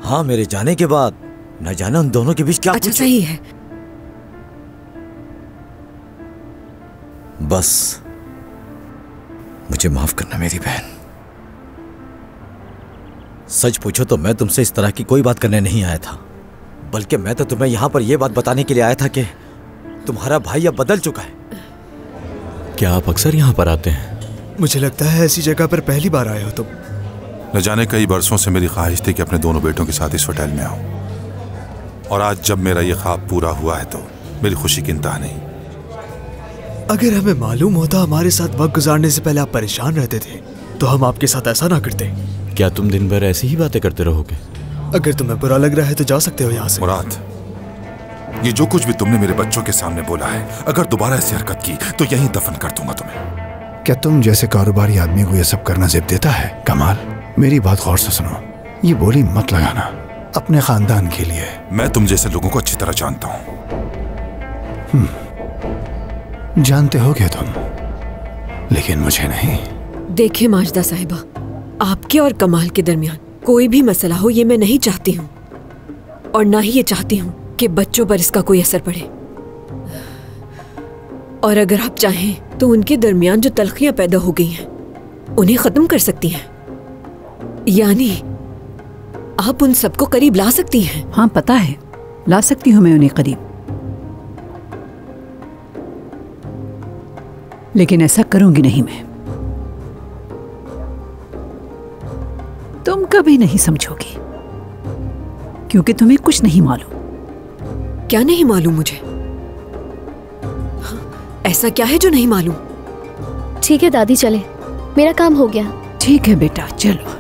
हाँ, मेरे जाने के बाद न जाने उन दोनों के बीच क्या अच्छा सही है। बस मुझे माफ करना मेरी बहन। सच पूछो तो मैं तुमसे इस तरह की कोई बात करने नहीं आया था, बल्कि मैं तो तुम्हें यहाँ पर यह बात बताने के लिए आया था कि तुम्हारा भाई अब बदल चुका है। क्या आप अक्सर यहाँ पर आते हैं? मुझे लगता है ऐसी जगह पर पहली बार आए हो तुम। न जाने कई बरसों से मेरी ख्वाहिश थी कि अपने दोनों बेटों के साथ इस होटल में आऊं, और आज जब मेरा ये ख्वाब पूरा हुआ है तो मेरी खुशी की इंतहा नहीं। अगर हमें मालूम होता हमारे साथ वक्त गुजारने से पहले आप परेशान रहते थे तो हम आपके साथ ऐसा ना करते। क्या तुम दिन भर ऐसी ही बातें करते रहोगे? अगर तुम्हें बुरा लग रहा है तो जा सकते हो यहाँ से। मुराद, ये जो कुछ भी तुमने मेरे बच्चों के सामने बोला है, अगर दोबारा ऐसी हरकत की तो यहीं दफन कर दूंगा तुम्हें। क्या तुम जैसे कारोबारी आदमी को यह सब करना ज़िप देता है? कमाल, मेरी बात गौर से सुनो। ये बोली मत लगाना अपने खानदान के लिए। मैं तुम जैसे लोगों को अच्छी तरह जानता हूँ। जानते हो क्या तुम, लेकिन मुझे नहीं। देखिए माजदा साहिबा, आपके और कमाल के दरमियान कोई भी मसला हो ये मैं नहीं चाहती हूँ, और ना ही ये चाहती हूँ कि बच्चों पर इसका कोई असर पड़े। और अगर आप चाहें तो उनके दरमियान जो तल्खियां पैदा हो गई हैं उन्हें खत्म कर सकती हैं, यानी आप उन सबको करीब ला सकती हैं। हाँ पता है, ला सकती हूँ मैं उन्हें करीब, लेकिन ऐसा करूंगी नहीं मैं। तुम कभी नहीं समझोगी, क्योंकि तुम्हें कुछ नहीं मालूम। क्या नहीं मालूम मुझे? ऐसा क्या है जो नहीं मालूम? ठीक है दादी, चले, मेरा काम हो गया। ठीक है बेटा, चलो।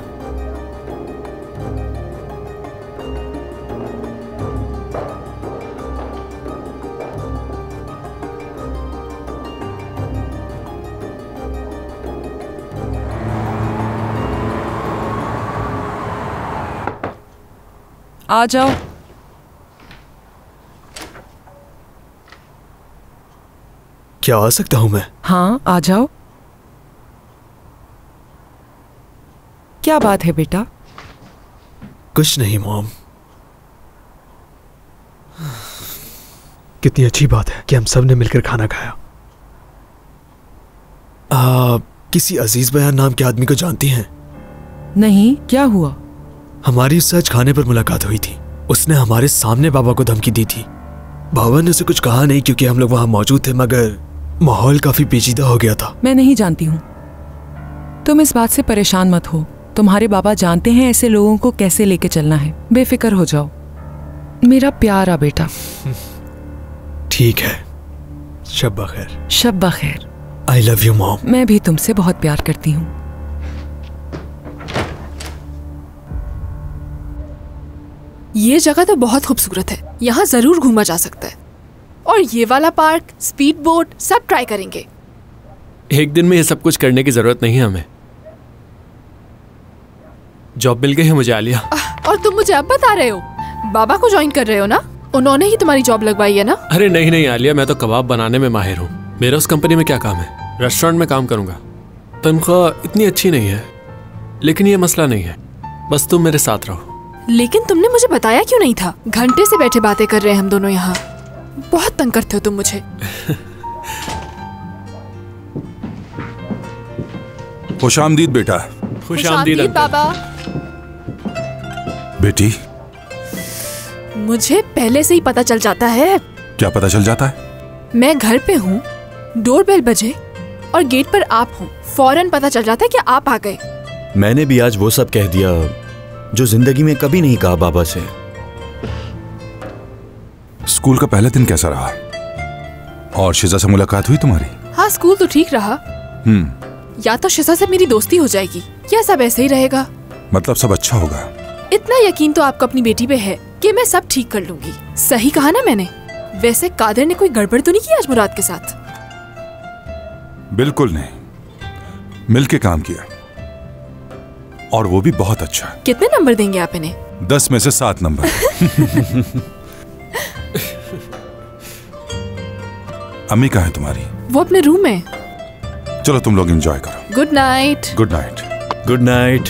आ जाओ। क्या आ सकता हूं मैं? हाँ आ जाओ। क्या बात है बेटा? कुछ नहीं मॉम। कितनी अच्छी बात है कि हम सब ने मिलकर खाना खाया। किसी अजीज बयान नाम के आदमी को जानती हैं? नहीं, क्या हुआ? हमारी उससे आज खाने पर मुलाकात हुई थी। उसने हमारे सामने बाबा को धमकी दी थी। बाबा ने उसे कुछ कहा नहीं क्योंकि हम लोग वहां मौजूद थे, मगर माहौल काफी पेचीदा हो गया था। मैं नहीं जानती हूँ, तुम इस बात से परेशान मत हो। तुम्हारे बाबा जानते हैं ऐसे लोगों को कैसे लेके चलना है। बेफिक्र हो जाओ मेरा प्यारा बेटा। ठीक है, शब बखैर। शब बखैर। I love you mom. मैं भी तुमसे बहुत प्यार करती हूँ। ये जगह तो बहुत खूबसूरत है, यहाँ जरूर घूमा जा सकता है। और ये वाला पार्क, स्पीड बोट, सब ट्राई करेंगे। एक दिन में ये सब कुछ करने की जरूरत नहीं है हमें। जॉब मिल गई है मुझे आलिया। और तुम मुझे अब बता रहे हो? बाबा को ज्वाइन कर रहे हो ना? उन्होंने ही तुम्हारी जॉब लगवाई है ना? अरे नहीं नहीं आलिया, मैं तो कबाब बनाने में माहिर हूँ। मेरा उस कंपनी में क्या काम है? रेस्टोरेंट में काम करूंगा। तनख्वाह इतनी अच्छी नहीं है, लेकिन ये मसला नहीं है। बस तुम मेरे साथ रहो। लेकिन तुमने मुझे बताया क्यों नहीं था? घंटे से बैठे बातें कर रहे हैं हम दोनों यहाँ। बहुत तंग करते हो तुम मुझे। खुशामदीद बेटा। खुशामदीद बाबा। बेटी, मुझे पहले से ही पता चल जाता है। क्या पता चल जाता है? मैं घर पे हूँ, डोरबेल बजे और गेट पर आप हो, फौरन पता चल जाता है कि आप आ गए। मैंने भी आज वो सब कह दिया जो जिंदगी में कभी नहीं कहा बाबा से। स्कूल का पहला दिन कैसा रहा? और शिजा से मुलाकात हुई तुम्हारी? हाँ, स्कूल तो ठीक रहा। या तो शिजा से मेरी दोस्ती हो जाएगी या सब ऐसे ही रहेगा। मतलब सब अच्छा होगा? इतना यकीन तो आपको अपनी बेटी पे है कि मैं सब ठीक कर लूंगी। सही कहा ना मैंने? वैसे कादिर ने कोई गड़बड़ तो नहीं की आज मुराद के साथ? बिल्कुल नहीं, मिलके काम किया, और वो भी बहुत अच्छा। कितने नंबर देंगे आप इन्हें? 10 में से 7 नंबर। अम्मी कहाँ है तुम्हारी? वो अपने रूम में। चलो तुम लोग एंजॉय करो। Good night. Good night. Good night.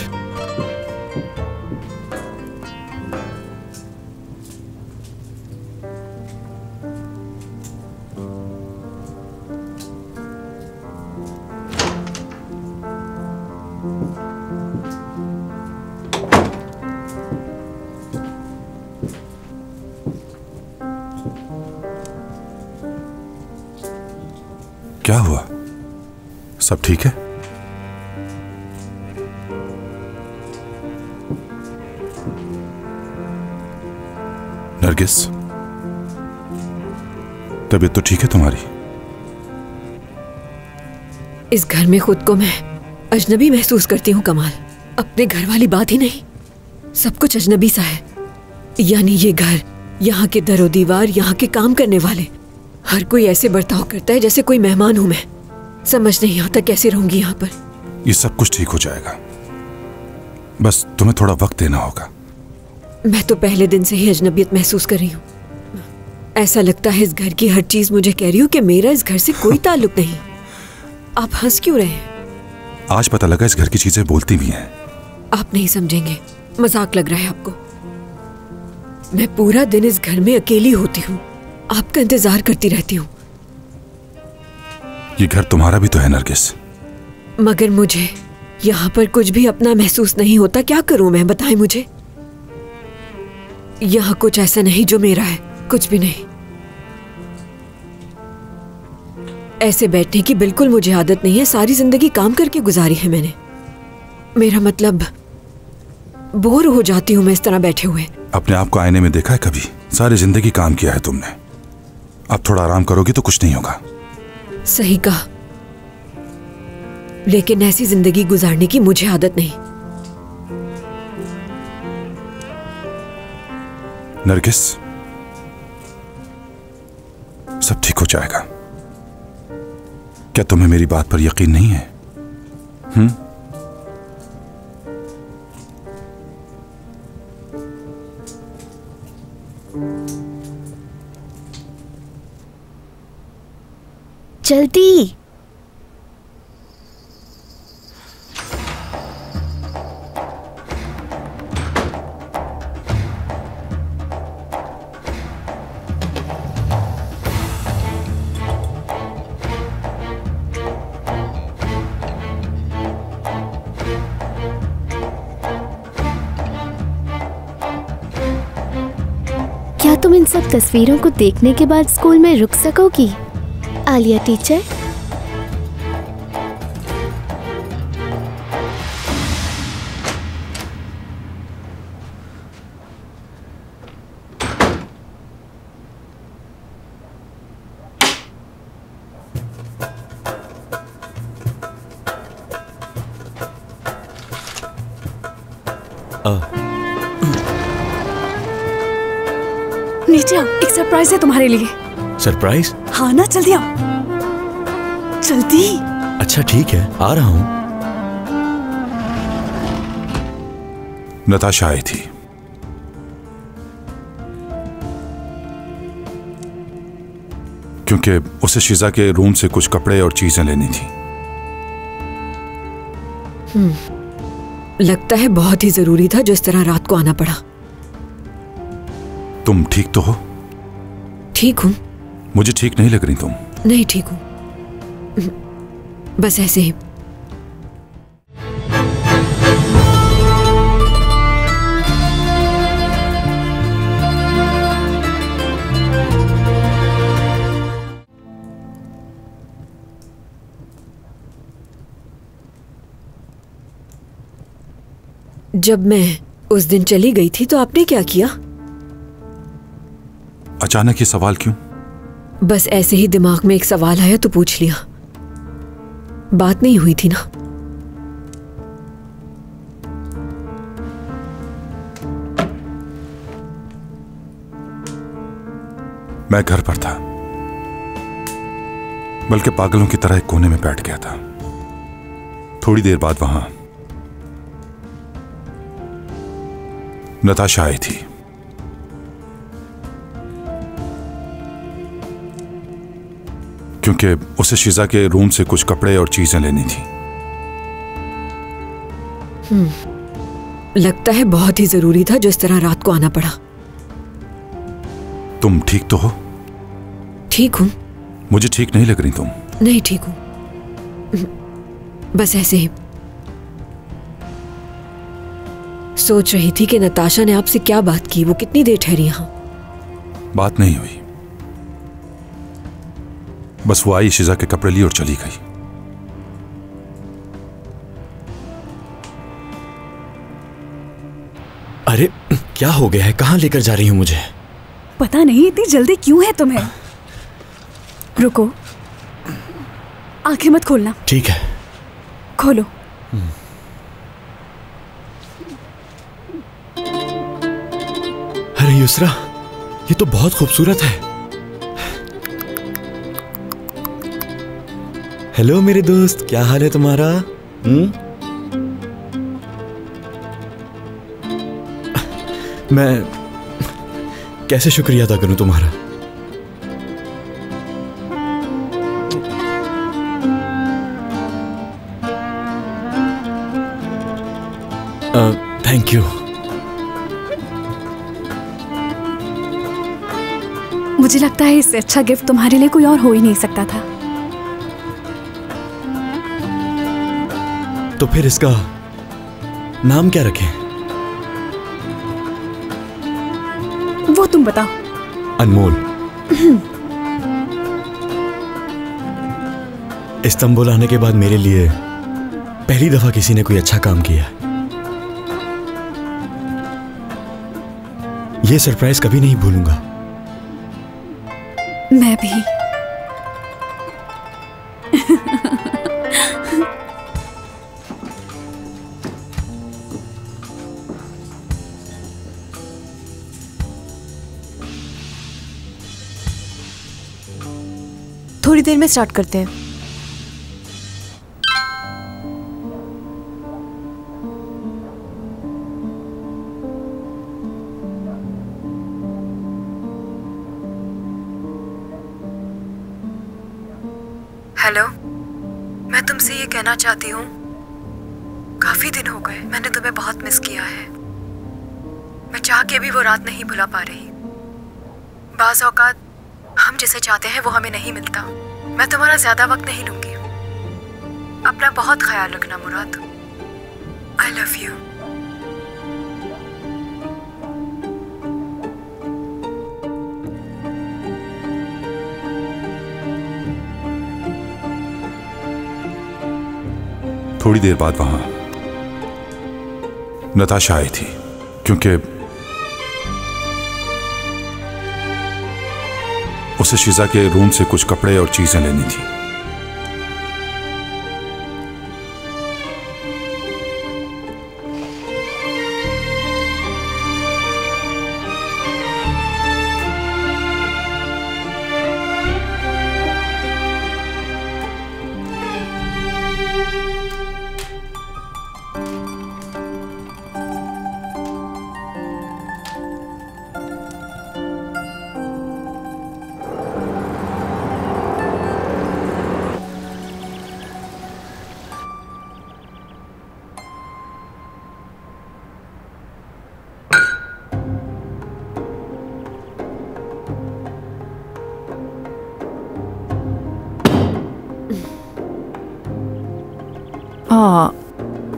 क्या हुआ? सब ठीक है? नरगिस, तबीयत तो ठीक है तुम्हारी? इस घर में खुद को मैं अजनबी महसूस करती हूँ कमाल। अपने घर वाली बात ही नहीं, सब कुछ अजनबी सा है। यानी ये घर, यहाँ के दरो दीवार, यहाँ के काम करने वाले, हर कोई ऐसे बर्ताव करता है जैसे कोई मेहमान हूं मैं। समझ नहीं आता कैसे रहूंगी यहाँ पर। ये सब कुछ ठीक हो जाएगा, बस तुम्हें थोड़ा वक्त देना होगा। मैं तो पहले दिन से ही अजनबियत महसूस कर रही हूँ। ऐसा लगता है इस घर की हर चीज मुझे कह रही हूँ कि मेरा इस घर से कोई ताल्लुक नहीं। आप हंस क्यों रहे हैं? आज पता लगा इस घर की चीजें बोलती भी हैं। आप नहीं समझेंगे, मजाक लग रहा है आपको। मैं पूरा दिन इस घर में अकेली होती हूँ, आपका इंतजार करती रहती हूँ। ये घर तुम्हारा भी तो है नरगिस। मगर मुझे यहाँ पर कुछ भी अपना महसूस नहीं होता। क्या करूं मैं, बताएं मुझे। यहाँ कुछ ऐसा नहीं जो मेरा है, कुछ भी नहीं। ऐसे बैठने की बिल्कुल मुझे आदत नहीं है। सारी जिंदगी काम करके गुजारी है मैंने। मेरा मतलब बोर हो जाती हूँ मैं इस तरह बैठे हुए। अपने आप को आईने में देखा है कभी? सारी जिंदगी काम किया है तुमने, अब थोड़ा आराम करोगी तो कुछ नहीं होगा। सही कहा, लेकिन ऐसी जिंदगी गुजारने की मुझे आदत नहीं। नरगिस, सब ठीक हो जाएगा। क्या तुम्हें मेरी बात पर यकीन नहीं है? जल्दी। क्या तुम इन सब तस्वीरों को देखने के बाद स्कूल में रुक सकोगी, आलिया टीचर? नीचे आओ, एक सरप्राइज है तुम्हारे लिए। सरप्राइज? हाँ ना, जल्दी आओ, जल्दी। अच्छा ठीक है, आ रहा हूं। नताशा आई थी। क्योंकि उसे शिजा के रूम से कुछ कपड़े और चीजें लेनी थी। लगता है बहुत ही जरूरी था जो इस तरह रात को आना पड़ा। तुम ठीक तो हो? ठीक हूँ। मुझे ठीक नहीं लग रही तुम। नहीं ठीक हूँ, बस ऐसे ही। जब मैं उस दिन चली गई थी तो आपने क्या किया? अचानक ये सवाल क्यों? बस ऐसे ही दिमाग में एक सवाल आया तो पूछ लिया। बात नहीं हुई थी ना? मैं घर पर था, बल्कि पागलों की तरह एक कोने में बैठ गया था। थोड़ी देर बाद वहां नताशा आई थी। क्योंकि उसे शिजा के रूम से कुछ कपड़े और चीजें लेनी थी। लगता है बहुत ही जरूरी था जो इस तरह रात को आना पड़ा। तुम ठीक तो हो? ठीक हूँ। मुझे ठीक नहीं लग रही तुम। नहीं ठीक हूँ, बस ऐसे ही। सोच रही थी कि नताशा ने आपसे क्या बात की, वो कितनी देर ठहरी यहाँ? बात नहीं हुई, बस वो आई, शिजा के कपड़े लिए और चली गई। अरे क्या हो गया है? कहाँ लेकर जा रही हूँ मुझे? पता नहीं इतनी जल्दी क्यों है तुम्हें। रुको, आंखें मत खोलना। ठीक है। खोलो। अरे युसरा, ये तो बहुत खूबसूरत है। हेलो मेरे दोस्त, क्या हाल है तुम्हारा? मैं कैसे शुक्रिया अदा करूं तुम्हारा? Thank you. मुझे लगता है इससे अच्छा गिफ्ट तुम्हारे लिए कोई और हो ही नहीं सकता था। तो फिर इसका नाम क्या रखें? वो तुम बताओ। अनमोल। इस्तांबुल आने के बाद मेरे लिए पहली दफा किसी ने कोई अच्छा काम किया। ये सरप्राइज कभी नहीं भूलूंगा। मैं भी। थोड़ी देर में स्टार्ट करते हैं। हेलो, मैं तुमसे ये कहना चाहती हूँ, काफी दिन हो गए, मैंने तुम्हें बहुत मिस किया है। मैं चाह के भी वो रात नहीं भुला पा रही। बाज़ औक़ात हम जिसे चाहते हैं वो हमें नहीं मिलता। मैं तुम्हारा ज्यादा वक्त नहीं लूंगी। अपना बहुत ख्याल रखना मुराद। आई लव यू। थोड़ी देर बाद वहां नताशा आई थी, क्योंकि उसे शिजा के रूम से कुछ कपड़े और चीजें लेनी थी।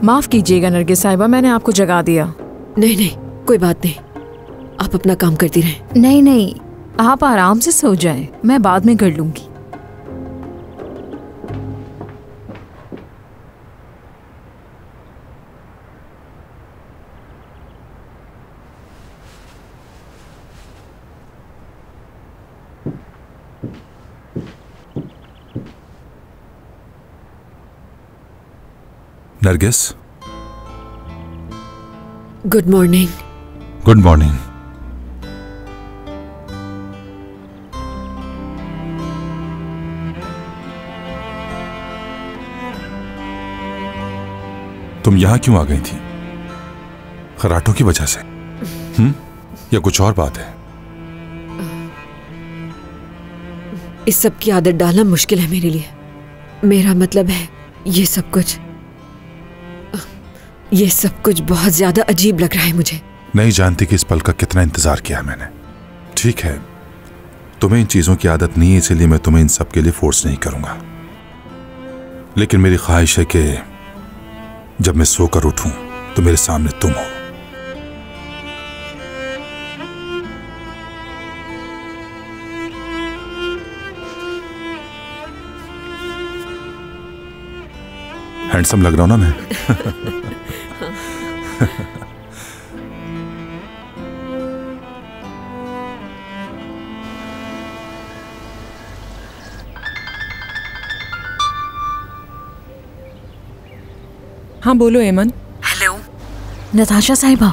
माफ कीजिएगा नरगिस साहिबा, मैंने आपको जगा दिया। नहीं नहीं, कोई बात नहीं, आप अपना काम करती रहें। नहीं नहीं, आप आराम से सो जाएं, मैं बाद में कर लूंगी। Nargis, good morning. Good morning. तुम यहां क्यों आ गई थी? खराटों की वजह से? या कुछ और बात है? इस सब की आदत डालना मुश्किल है मेरे लिए। मेरा मतलब है, ये सब कुछ बहुत ज्यादा अजीब लग रहा है मुझे। नहीं जानती कि इस पल का कितना इंतजार किया मैंने। ठीक है, तुम्हें इन चीजों की आदत नहीं है, इसलिए मैं तुम्हें इन सब के लिए फोर्स नहीं करूंगा। लेकिन मेरी ख्वाहिश है कि जब मैं सोकर उठूं तो मेरे सामने तुम हो। हैंडसम लग रहा हूं ना मैं? हाँ बोलो एमन। हेलो नताशा साहिबा,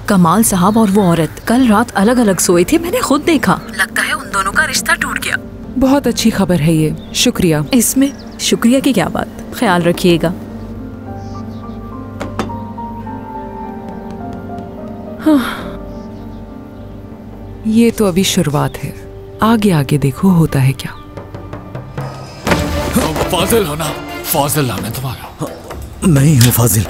कमाल साहब और वो औरत कल रात अलग अलग सोए थे, मैंने खुद देखा। लगता है उन दोनों का रिश्ता टूट गया। बहुत अच्छी खबर है ये, शुक्रिया। इसमें शुक्रिया की क्या बात, ख्याल रखिएगा। हाँ, ये तो अभी शुरुआत है, आगे आगे देखो होता है क्या। फाजिल हो ना? फाजिल नाम है तुम्हारा? नहीं हूँ फाजिल।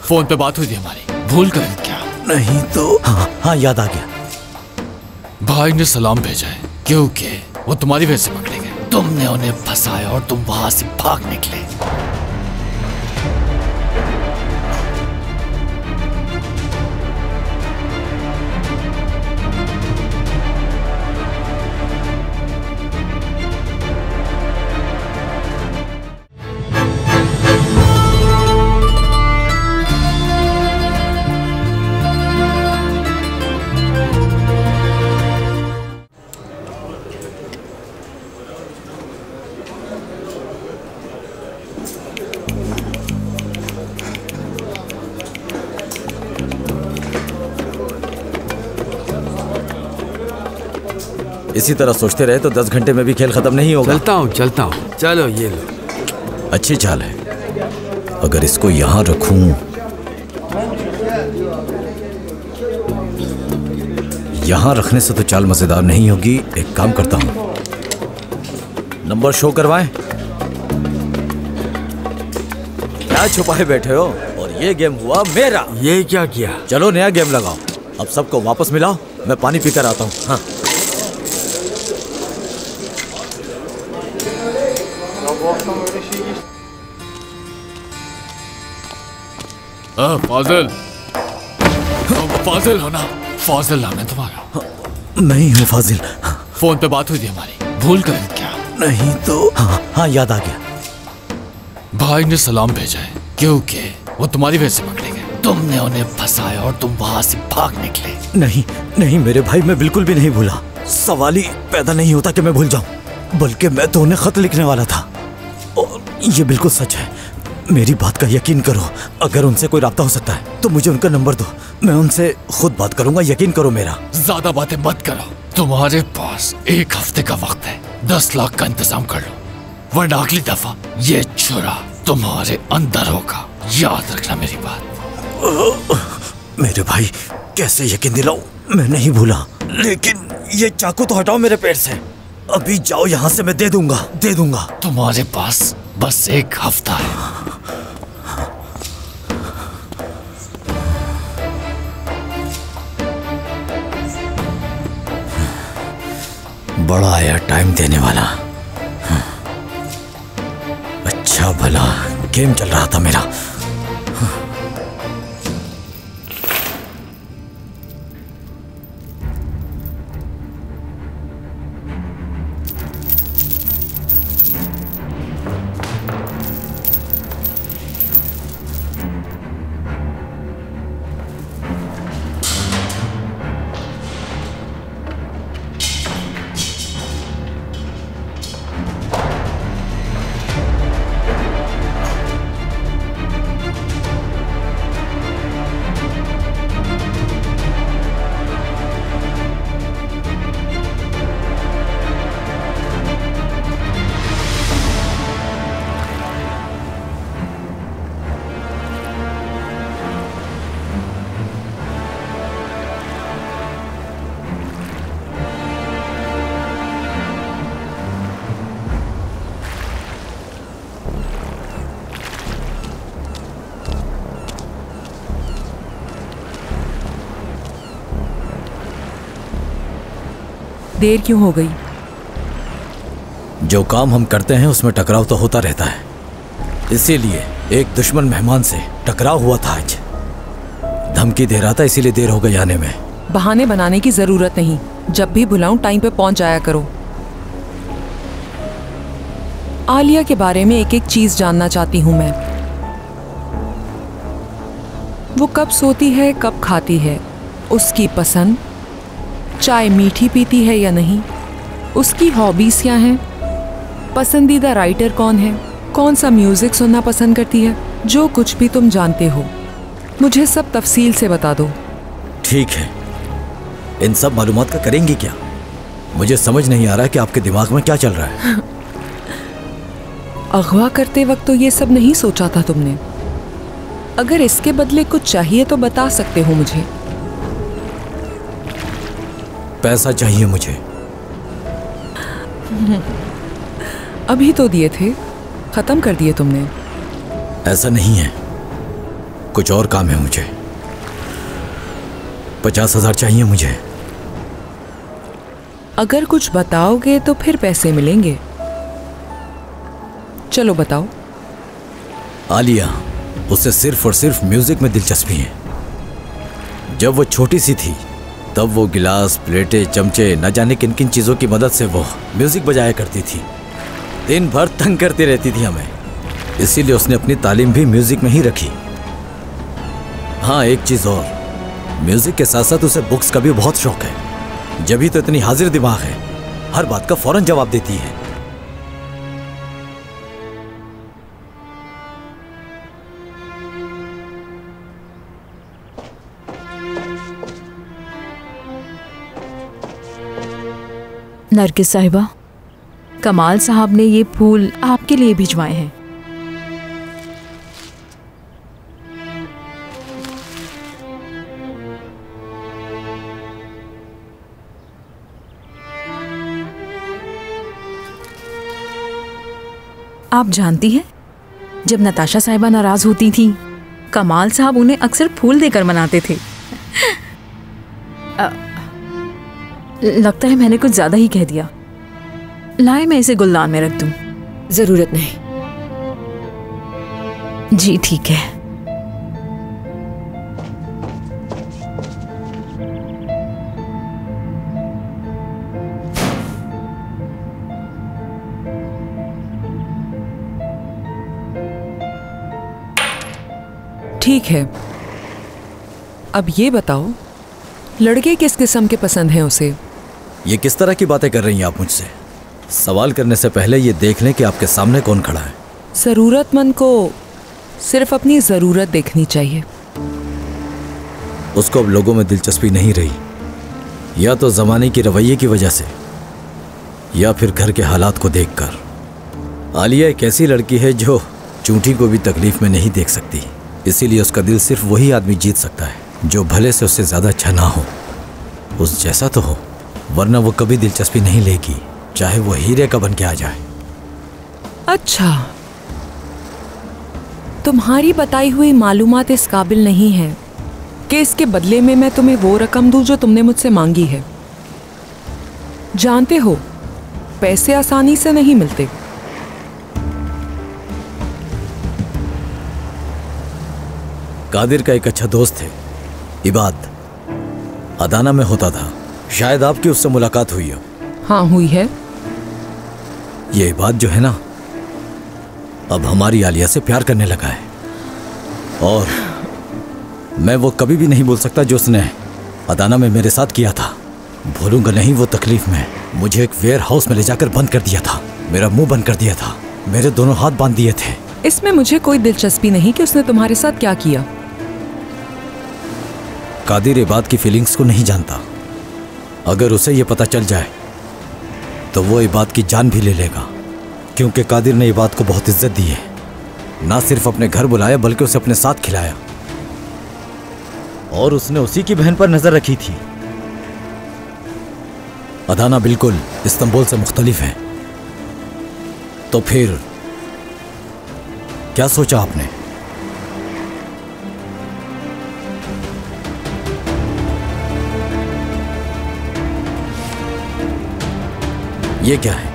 फोन पे बात हुई थी हमारी, भूल कर क्या? नहीं तो हाँ याद आ गया। भाई ने सलाम भेजा है क्योंकि वो तुम्हारी वजह से पकड़े गए। तुमने उन्हें फंसाया और तुम वहां से भाग निकले। इसी तरह सोचते रहे तो 10 घंटे में भी खेल खत्म नहीं होगा। चलता हूँ। चलो ये लो। अच्छी चाल है। अगर इसको यहाँ रखूं, यहाँ रखने से तो चाल मजेदार नहीं होगी। एक काम करता हूँ, नंबर शो करवाएं। क्या छुपाए बैठे हो? और ये गेम हुआ मेरा। ये क्या किया? चलो नया गेम लगाओ। अब सबको वापस मिलाओ, मैं पानी पीकर आता हूँ। हाँ फाजिल, फाजिल हो ना? फाजिल नाम है तुम्हारा? नहीं हूँ फाजिल। फोन पे बात हुई थी हमारी, भूल कर क्या? नहीं तो हाँ याद आ गया। भाई ने सलाम भेजा है क्योंकि वो तुम्हारी वजह से पकड़े गए। तुमने उन्हें फंसाया और तुम वहां से भाग निकले। नहीं नहीं मेरे भाई, मैं बिल्कुल भी नहीं भूला। सवाल ही पैदा नहीं होता कि मैं भूल जाऊं, बल्कि मैं तो उन्हें खत लिखने वाला था। और ये बिल्कुल सच है, मेरी बात का यकीन करो। अगर उनसे कोई राब्ता हो सकता है तो मुझे उनका नंबर दो, मैं उनसे खुद बात करूंगा। यकीन करो मेरा। ज्यादा बातें मत करो। तुम्हारे पास 1 हफ्ते का वक्त है। 10 लाख का इंतजाम कर लो, वरना अगली दफा ये छुरा तुम्हारे अंदर होगा। याद रखना मेरी बात। मेरे भाई कैसे यकीन दिलाऊं? मैं नहीं भूला, लेकिन ये चाकू तो हटाओ मेरे पेट से। अभी जाओ यहाँ से, मैं दे दूंगा। तुम्हारे पास बस 1 हफ्ता है। बड़ा आया टाइम देने वाला। अच्छा भला गेम चल रहा था मेरा। देर क्यों हो गई? जो काम हम करते हैं उसमें टकराव तो होता रहता है, इसीलिए एक दुश्मन मेहमान से टकराव हुआ था आज। धमकी दे रहा था, इसीलिए देर हो गई आने में। बहाने बनाने की जरूरत नहीं, जब भी बुलाऊं टाइम पे पहुंच जाया करो। आलिया के बारे में एक एक चीज जानना चाहती हूँ मैं। वो कब सोती है, कब खाती है, उसकी पसंद, चाय मीठी पीती है या नहीं, उसकी हॉबीज क्या हैं, पसंदीदा राइटर कौन है, कौन सा म्यूजिक सुनना पसंद करती है, जो कुछ भी तुम जानते हो मुझे सब तफसील से बता दो। ठीक है, इन सब मालूमात का करेंगी क्या? मुझे समझ नहीं आ रहा है कि आपके दिमाग में क्या चल रहा है। अगवा करते वक्त तो ये सब नहीं सोचा था तुमने। अगर इसके बदले कुछ चाहिए तो बता सकते हो मुझे। पैसा चाहिए मुझे। अभी तो दिए थे, खत्म कर दिए तुमने। ऐसा नहीं है, कुछ और काम है मुझे। 50,000 चाहिए मुझे। अगर कुछ बताओगे तो फिर पैसे मिलेंगे। चलो बताओ। आलिया, उसे सिर्फ और सिर्फ म्यूजिक में दिलचस्पी है। जब वो छोटी सी थी तब वो गिलास, प्लेटें, चमचे, न जाने किन किन चीज़ों की मदद से वो म्यूजिक बजाया करती थी। दिन भर तंग करती रहती थी हमें, इसीलिए उसने अपनी तालीम भी म्यूजिक में ही रखी। हाँ, एक चीज़ और, म्यूजिक के साथ साथ उसे बुक्स का भी बहुत शौक है। जब ही तो इतनी हाजिर दिमाग है, हर बात का फौरन जवाब देती है। नरगिस साहिबा, कमाल साहब ने ये फूल आपके लिए भिजवाए हैं। आप जानती हैं, जब नताशा साहिबा नाराज होती थी, कमाल साहब उन्हें अक्सर फूल देकर मनाते थे। लगता है मैंने कुछ ज्यादा ही कह दिया। लाए, मैं इसे गुलदान में रख दूं। जरूरत नहीं। जी ठीक है। ठीक है, अब ये बताओ, लड़के किस किस्म के पसंद हैं उसे? ये किस तरह की बातें कर रही हैं आप मुझसे? सवाल करने से पहले ये देख लें कि आपके सामने कौन खड़ा है। जरूरतमंद को सिर्फ अपनी जरूरत देखनी चाहिए। उसको अब लोगों में दिलचस्पी नहीं रही, या तो जमाने की रवैये की वजह से, या फिर घर के हालात को देखकर। आलिया एक ऐसी लड़की है जो चूंटी को भी तकलीफ में नहीं देख सकती, इसीलिए उसका दिल सिर्फ वही आदमी जीत सकता है जो भले से उससे ज्यादा अच्छा ना हो, उस जैसा तो हो, वरना वो कभी दिलचस्पी नहीं लेगी, चाहे वो हीरे का बन के आ जाए। अच्छा, तुम्हारी बताई हुई मालूमात इस काबिल नहीं है कि इसके बदले में मैं तुम्हें वो रकम दूं जो तुमने मुझसे मांगी है। जानते हो, पैसे आसानी से नहीं मिलते। कादिर का एक अच्छा दोस्त है, इबाद, अदाना में होता था। शायद आपकी उससे मुलाकात हुई हो। हाँ, हुई है। ये इबाद जो है ना, अब हमारी आलिया से प्यार करने लगा है, और मैं वो कभी भी नहीं भूल सकता जो उसने अदाना में मेरे साथ किया था। भूलूंगा नहीं वो तकलीफ में। मुझे एक वेयर हाउस में ले जाकर बंद कर दिया था, मेरा मुंह बंद कर दिया था, मेरे दोनों हाथ बांध दिए थे। इसमें मुझे कोई दिलचस्पी नहीं कि उसने तुम्हारे साथ क्या किया। कादिर इबाद की फीलिंग्स को नहीं जानता। अगर उसे ये पता चल जाए तो वो इबाद की जान भी ले लेगा, क्योंकि कादिर ने इबाद को बहुत इज्जत दी है। ना सिर्फ अपने घर बुलाया बल्कि उसे अपने साथ खिलाया, और उसने उसी की बहन पर नजर रखी थी। अदाना बिल्कुल इस्तांबुल से मुख्तलिफ है। तो फिर क्या सोचा आपने? ये क्या है?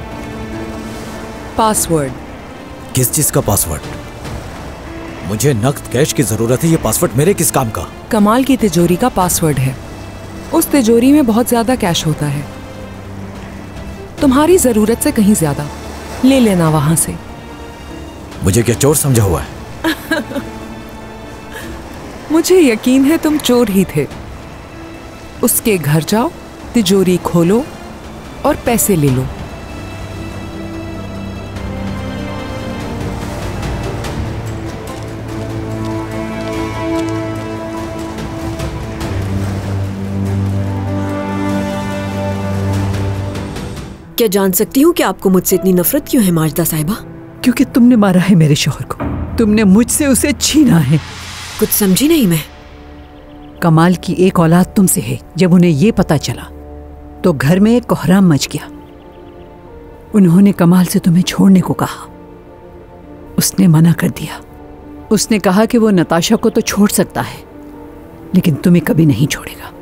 पासवर्ड। किस चीज का पासवर्ड? मुझे नकद कैश की जरूरत है, ये पासवर्ड मेरे किस काम का? कमाल की तिजोरी का पासवर्ड है। उस तिजोरी में बहुत ज्यादा कैश होता है, तुम्हारी जरूरत से कहीं ज्यादा। ले लेना वहां से। मुझे क्या चोर समझा हुआ है? मुझे यकीन है तुम चोर ही थे। उसके घर जाओ, तिजोरी खोलो और पैसे ले लो। क्या जान सकती हूँ कि आपको मुझसे इतनी नफरत क्यों है माजदा साहिबा? क्योंकि तुमने मारा है मेरे शौहर को, तुमने मुझसे उसे छीना है। कुछ समझी नहीं मैं। कमाल की एक औलाद तुमसे है। जब उन्हें ये पता चला तो घर में एक कोहराम मच गया। उन्होंने कमाल से तुम्हें छोड़ने को कहा, उसने मना कर दिया। उसने कहा कि वो नताशा को तो छोड़ सकता है लेकिन तुम्हें कभी नहीं छोड़ेगा।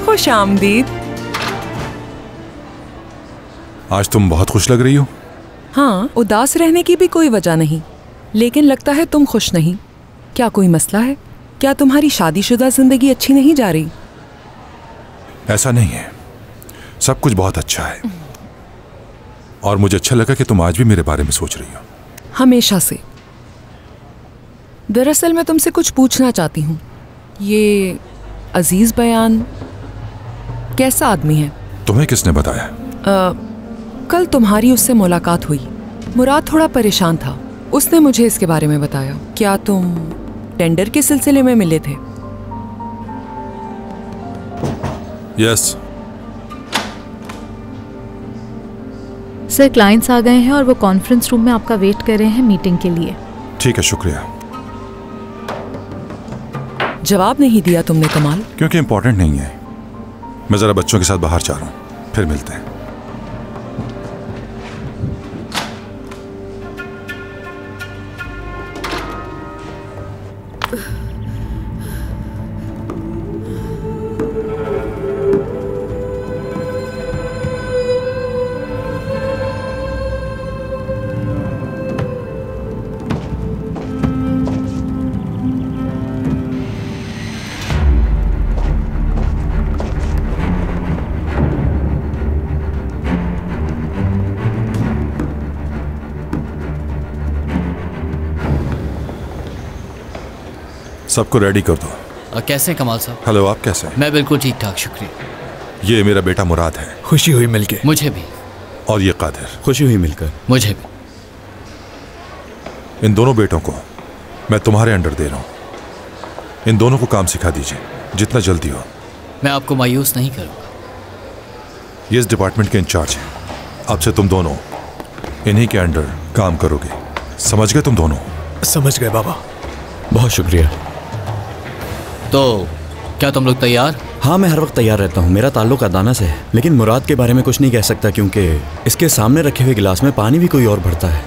खुश आमदीद। आज तुम बहुत खुश लग रही हो। हाँ, उदास रहने की भी कोई वजह नहीं, लेकिन लगता है तुम खुश नहीं। क्या कोई मसला है? क्या तुम्हारी शादीशुदा जिंदगी अच्छी नहीं जा रही? ऐसा नहीं है, सब कुछ बहुत अच्छा है और मुझे अच्छा लगा कि तुम आज भी मेरे बारे में सोच रही हो। हमेशा से। दरअसल मैं तुमसे कुछ पूछना चाहती हूँ। ये अजीज बयान कैसा आदमी है? तुम्हें किसने बताया? कल तुम्हारी उससे मुलाकात हुई। मुराद थोड़ा परेशान था, उसने मुझे इसके बारे में बताया। क्या तुम टेंडर के सिलसिले में मिले थे? यस। सर, क्लाइंट्स आ गए हैं और वो कॉन्फ्रेंस रूम में आपका वेट कर रहे हैं मीटिंग के लिए। ठीक है, शुक्रिया। जवाब नहीं दिया तुमने कमाल? क्योंकि इंपॉर्टेंट नहीं है। मैं जरा बच्चों के साथ बाहर जा रहा हूं, फिर मिलते हैं। सबको रेडी कर दो। कैसे हैं कमाल साहब? हेलो, आप कैसे हैं? मैं बिल्कुल ठीक ठाक, शुक्रिया। ये मेरा बेटा मुराद है। खुशी हुई मिलके। मुझे भी। और ये कादिर। खुशी हुई मिलकर। मुझे भी। इन दोनों बेटों को मैं तुम्हारे अंडर दे रहा हूं। इन दोनों को काम सिखा दीजिए जितना जल्दी हो। मैं आपको मायूस नहीं करूंगा। ये इस डिपार्टमेंट के इंचार्ज हैं। अब से तुम दोनों इन्हीं के अंडर काम करोगे। समझ गए तुम दोनों? समझ गए बाबा। बहुत शुक्रिया। तो क्या तुम लोग तैयार? हाँ, मैं हर वक्त तैयार रहता हूँ। मेरा ताल्लुक अदाना से है, लेकिन मुराद के बारे में कुछ नहीं कह सकता क्योंकि इसके सामने रखे हुए गिलास में पानी भी कोई और भरता है।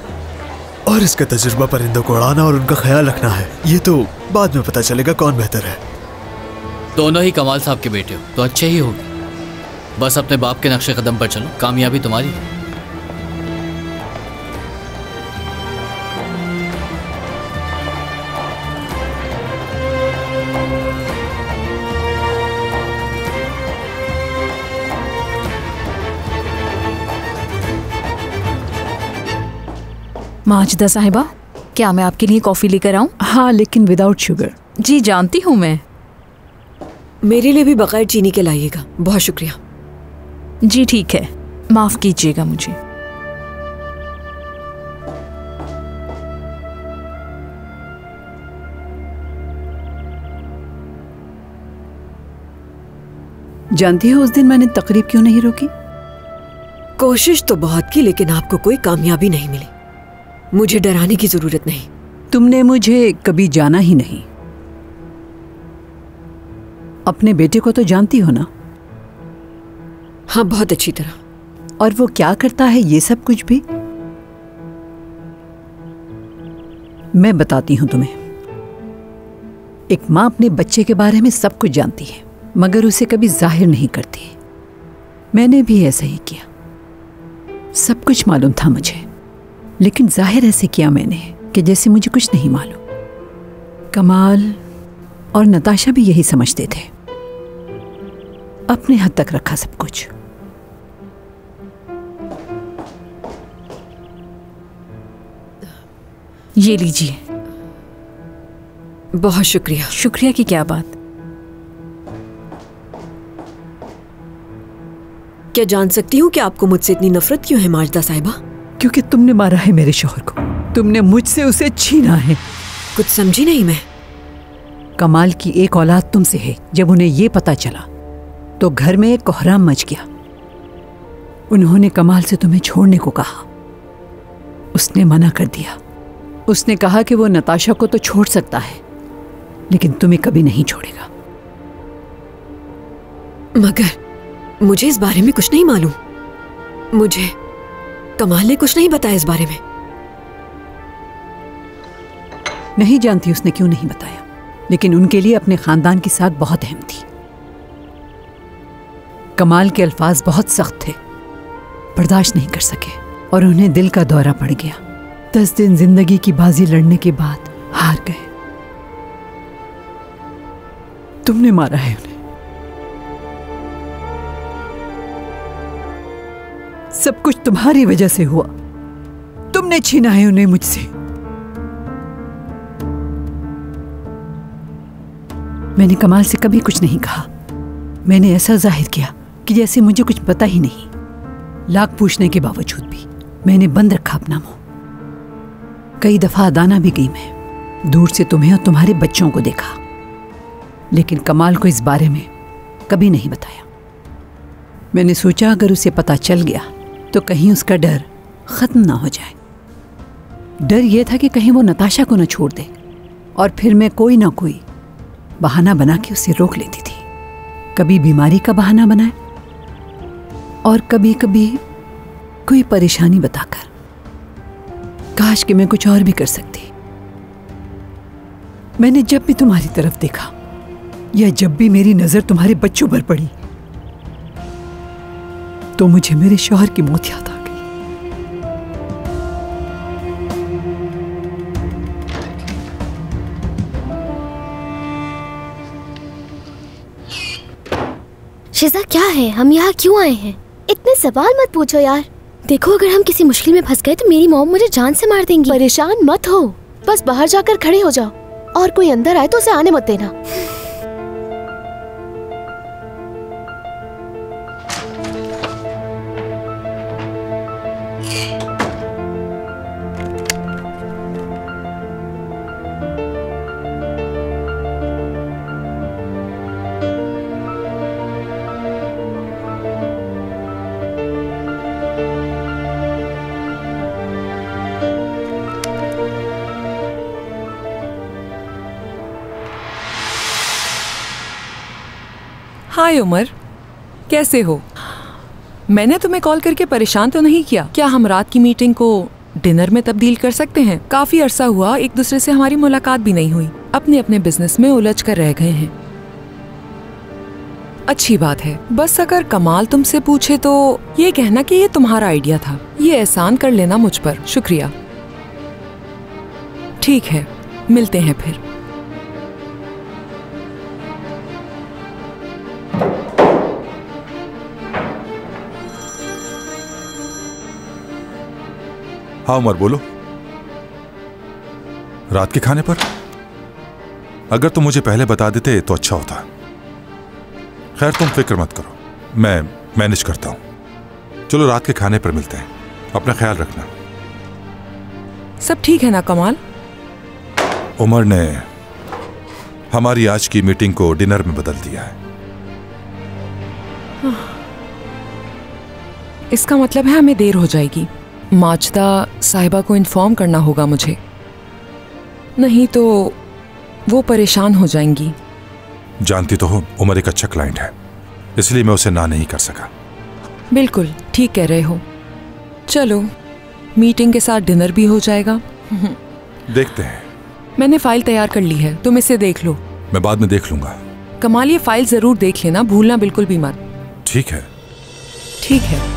और इसका तजुर्बा परिंदों को उड़ाना और उनका ख्याल रखना है। ये तो बाद में पता चलेगा कौन बेहतर है। दोनों ही कमाल साहब के बेटे हो तो अच्छे ही होगे। बस अपने बाप के नक्शे कदम पर चलो, कामयाबी तुम्हारी है। माजिदा साहिबा, क्या मैं आपके लिए कॉफी लेकर आऊं? हाँ, लेकिन विदाउट शुगर। जी जानती हूँ मैं। मेरे लिए भी बगैर चीनी के लाइएगा। बहुत शुक्रिया। जी ठीक है, माफ कीजिएगा मुझे। जानती हो उस दिन मैंने तकरीब क्यों नहीं रोकी? कोशिश तो बहुत की लेकिन आपको कोई कामयाबी नहीं मिली। मुझे डराने की जरूरत नहीं। तुमने मुझे कभी जाना ही नहीं। अपने बेटे को तो जानती हो ना? हाँ, बहुत अच्छी तरह। और वो क्या करता है ये सब कुछ भी? मैं बताती हूं तुम्हें। एक माँ अपने बच्चे के बारे में सब कुछ जानती है मगर उसे कभी जाहिर नहीं करती। मैंने भी ऐसा ही किया। सब कुछ मालूम था मुझे लेकिन जाहिर ऐसे किया मैंने कि जैसे मुझे कुछ नहीं मालूम। कमाल और नताशा भी यही समझते थे। अपने हद तक रखा सब कुछ। ये लीजिए। बहुत शुक्रिया। शुक्रिया की क्या बात? क्या जान सकती हूँ कि आपको मुझसे इतनी नफरत क्यों है माजदा साहिबा? क्योंकि तुमने मारा है मेरे शौहर को। तुमने मुझसे उसे छीना है। कुछ समझी नहीं मैं। कमाल की एक औलाद तुमसे है। जब उन्हें ये पता चला तो घर में एक कोहराम मच गया। उन्होंने कमाल से तुम्हें छोड़ने को कहा। उसने मना कर दिया। उसने कहा कि वो नताशा को तो छोड़ सकता है लेकिन तुम्हें कभी नहीं छोड़ेगा। मगर मुझे इस बारे में कुछ नहीं मालूम। मुझे कमाल ने कुछ नहीं बताया इस बारे में। नहीं जानती उसने क्यों नहीं बताया लेकिन उनके लिए अपने खानदान की साख बहुत अहम थी। कमाल के अल्फाज बहुत सख्त थे। बर्दाश्त नहीं कर सके और उन्हें दिल का दौरा पड़ गया। 10 दिन जिंदगी की बाजी लड़ने के बाद हार गए। तुमने मारा है उन्हें। सब कुछ तुम्हारी वजह से हुआ। तुमने छीना है उन्हें मुझसे। मैंने कमाल से कभी कुछ नहीं कहा। मैंने ऐसा जाहिर किया कि जैसे मुझे कुछ पता ही नहीं। लाख पूछने के बावजूद भी मैंने बंद रखा अपना मुंह। कई दफा अदाना भी गई मैं। दूर से तुम्हें और तुम्हारे बच्चों को देखा लेकिन कमाल को इस बारे में कभी नहीं बताया। मैंने सोचा अगर उसे पता चल गया तो कहीं उसका डर खत्म ना हो जाए। डर यह था कि कहीं वो नताशा को न छोड़ दे और फिर मैं कोई ना कोई बहाना बना के उसे रोक लेती थी। कभी बीमारी का बहाना बनाए और कभी कभी कोई परेशानी बताकर। काश कि मैं कुछ और भी कर सकती। मैंने जब भी तुम्हारी तरफ देखा या जब भी मेरी नजर तुम्हारे बच्चों पर पड़ी तो मुझे मेरे शौहर की मौत याद आ गई। शिजा क्या है? हम यहाँ क्यों आए हैं? इतने सवाल मत पूछो यार। देखो अगर हम किसी मुश्किल में फंस गए तो मेरी मॉम मुझे जान से मार देंगी। परेशान मत हो, बस बाहर जाकर खड़े हो जाओ और कोई अंदर आए तो उसे आने मत देना। हाय उमर, कैसे हो? मैंने तुम्हें कॉल करके परेशान तो नहीं किया? क्या हम रात की मीटिंग को डिनर में तब्दील कर सकते हैं? काफी अरसा हुआ एक दूसरे से हमारी मुलाकात भी नहीं हुई। अपने अपने बिजनेस में उलझ कर रह गए हैं। अच्छी बात है। बस अगर कमाल तुमसे पूछे तो ये कहना कि ये तुम्हारा आइडिया था। ये एहसान कर लेना मुझ पर। शुक्रिया। ठीक है, मिलते हैं फिर। हाँ उमर, बोलो। रात के खाने पर? अगर तुम मुझे पहले बता देते तो अच्छा होता। खैर तुम फिक्र मत करो, मैं मैनेज करता हूं। चलो रात के खाने पर मिलते हैं। अपना ख्याल रखना। सब ठीक है ना कमाल? उमर ने हमारी आज की मीटिंग को डिनर में बदल दिया है। इसका मतलब है हमें देर हो जाएगी। माजदा साहिबा को इन्फॉर्म करना होगा मुझे, नहीं तो वो परेशान हो जाएंगी। जानती तो हो उमर एक अच्छा क्लाइंट है, इसलिए मैं उसे ना नहीं कर सका। बिल्कुल ठीक कह रहे हो। चलो मीटिंग के साथ डिनर भी हो जाएगा। देखते हैं। मैंने फाइल तैयार कर ली है, तुम इसे देख लो। मैं बाद में देख लूंगा। कमाल ये फाइल जरूर देख लेना, भूलना बिल्कुल भी मत। ठीक है। ठीक है।